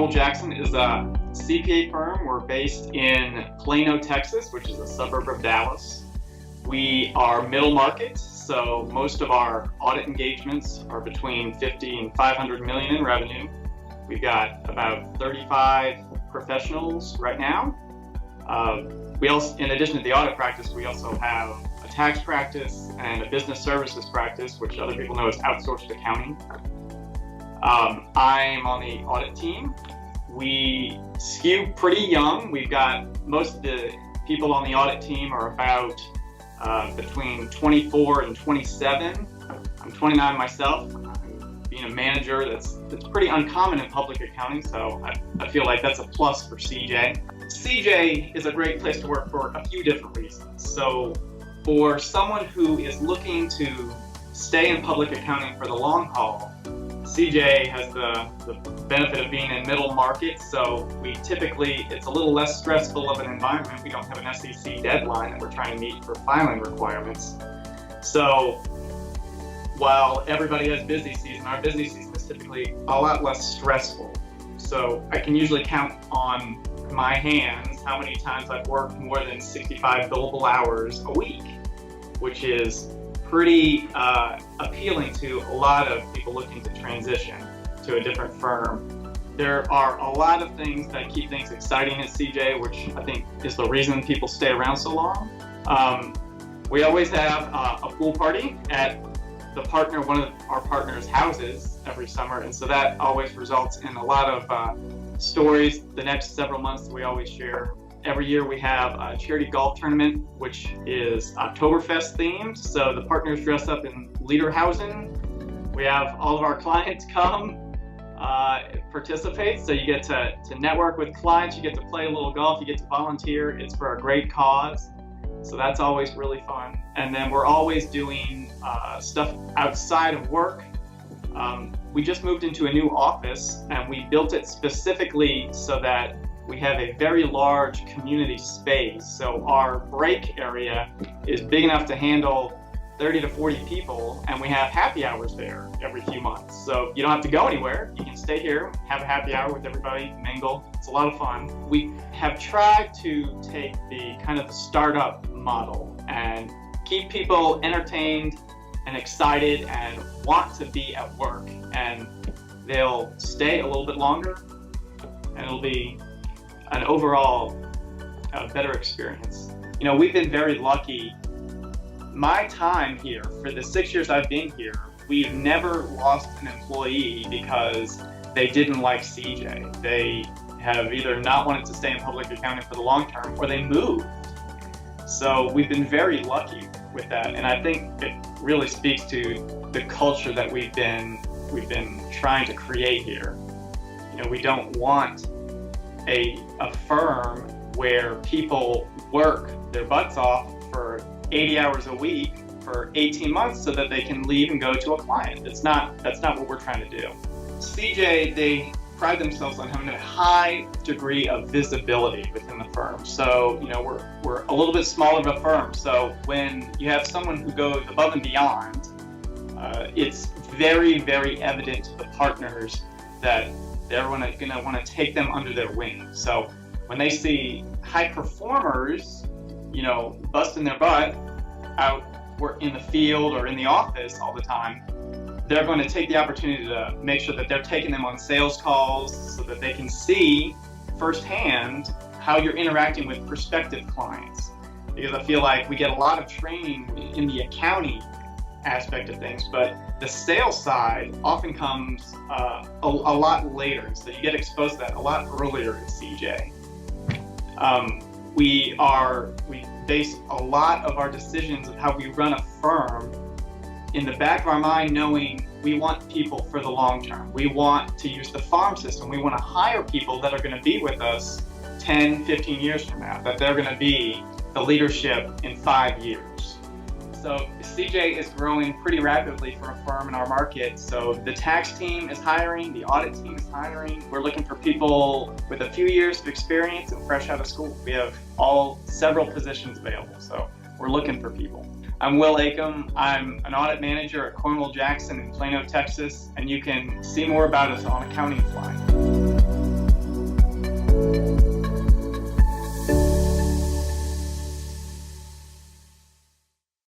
Cornwell Jackson is a CPA firm. We're based in Plano, Texas, which is a suburb of Dallas. We are middle market, so most of our audit engagements are between 50 and 500 million in revenue. We've got about 35 professionals right now. We also, in addition to the audit practice, we also have a tax practice and a business services practice, which other people know as outsourced accounting. I'm on the audit team. We skew pretty young. We've got most of the people on the audit team are about between 24 and 27. I'm 29 myself. Being a manager, that's pretty uncommon in public accounting, so I feel like that's a plus for CJ. CJ is a great place to work for a few different reasons. So for someone who is looking to stay in public accounting for the long haul, CJ has the benefit of being in middle market, so it's a little less stressful of an environment. We don't have an SEC deadline that we're trying to meet for filing requirements. So while everybody has busy season, our busy season is typically a lot less stressful. So I can usually count on my hands how many times I've worked more than 65 billable hours a week, which is pretty appealing to a lot of people looking to transition to a different firm. There are a lot of things that keep things exciting at CJ, which I think is the reason people stay around so long. We always have a pool party at one of our partners' houses every summer, and so that always results in a lot of stories the next several months that we always share. Every year we have a charity golf tournament, which is Oktoberfest themed. So the partners dress up in Lederhosen. We have all of our clients come participate. So you get to network with clients, you get to play a little golf, you get to volunteer. It's for a great cause. So that's always really fun. And then we're always doing stuff outside of work. We just moved into a new office, and we built it specifically so that we have a very large community space. So our break area is big enough to handle 30 to 40 people, and we have happy hours there every few months. So you don't have to go anywhere. You can stay here, have a happy hour with everybody, mingle. It's a lot of fun. We have tried to take the kind of the startup model and keep people entertained and excited and want to be at work, and they'll stay a little bit longer, and it'll be an overall better experience. You know, we've been very lucky. My time here, for the 6 years I've been here, we've never lost an employee because they didn't like CJ. They have either not wanted to stay in public accounting for the long term, or they moved. So we've been very lucky with that, and I think it really speaks to the culture that we've been trying to create here. You know, we don't want a firm where people work their butts off for 80 hours a week for 18 months so that they can leave and go to a client. That's not what we're trying to do. CJ, they pride themselves on having a high degree of visibility within the firm. So, you know, we're a little bit smaller of a firm. So when you have someone who goes above and beyond, it's very, very evident to the partners that they're going to want to take them under their wing. So when they see high performers, you know, busting their butt out in the field or in the office all the time, they're going to take the opportunity to make sure that they're taking them on sales calls so that they can see firsthand how you're interacting with prospective clients. Because I feel like we get a lot of training in the accounting aspect of things, but the sales side often comes a lot later, so you get exposed to that a lot earlier at CJ. We base a lot of our decisions of how we run a firm in the back of our mind, knowing we want people for the long term. We want to use the farm system. We want to hire people that are going to be with us 10, 15 years from now, that they're going to be the leadership in 5 years. So CJ is growing pretty rapidly for a firm in our market. So the tax team is hiring, the audit team is hiring. We're looking for people with a few years of experience and fresh out of school. We have several positions available, so we're looking for people. I'm Will Acomb. I'm an audit manager at Cornwell Jackson in Plano, Texas, and you can see more about us on Accounting Fly. you.